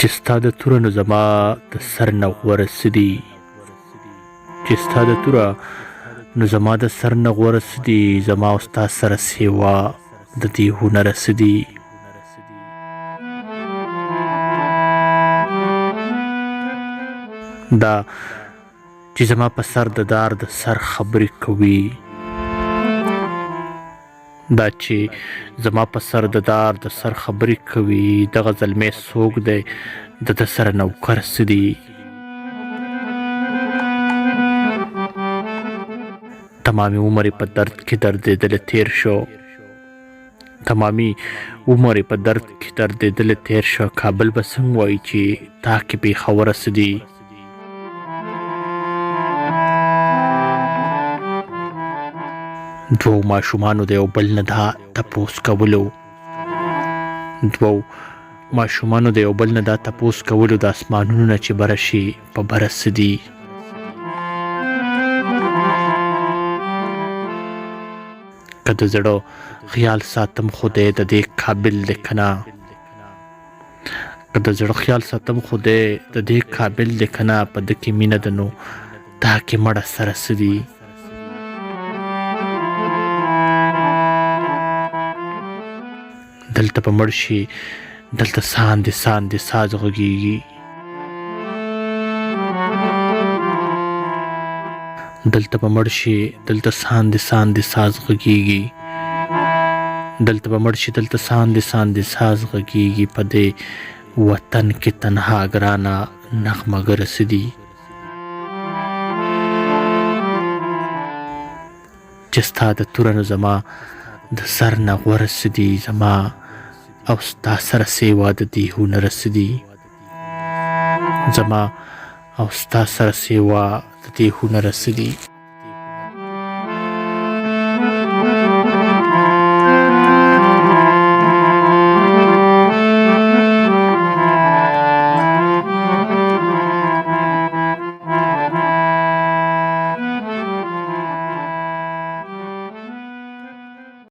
چې ستا د توره نو زما د سر نه غوره څه دي، چې ستا د توره نو زما د سر نه غوره څه دي، زما او ستا سره سیوا د دې هنره څه دي. دا چې زما په سر د دار د سر خبرې کوي، دا چې زما په سر د دار د سر خبرې کوي، دغه زلمی څوک دی د ده سره نوکر څه دي. تمامي عمر یې په درد کې دردېدلی تېر شو، تمامي عمر یې په درد کې دردېدلی تېر شو. کابل به څنګه وایي چې تا کې پېښوره څه دي. دوو ماشومانو د یو بل نه دا تپوس کولو، دوو ماشومانو د یو بل نه دا تپوس کولو، د اسمانونو نه چې بره شي په بره څه دي. که د زړه خیال ساتم خدای د دې قابل دی که نه، که د زړه خیال ساتم خدای د دې قابل دی که نه، په ده کې مینه ده نو دا کې مړه سره څه دي. دلته به مړ شي دلته ساندې ساندې ساز غږیږي، دلته به مړ شي دلته ساندې ساندې ساز غږیږي، دلته به مړ شي دلته ساندې ساندې ساز غږیږي. په دې وطن کې تنها ګرانه نغمه ګره څه دي. چې ستا د توره نو زما د سر نه غوره څه دي، زما او ستا سره سیوا د دې هنره څه دي، زما او ستا سره سیوا د دې هنره څه دي.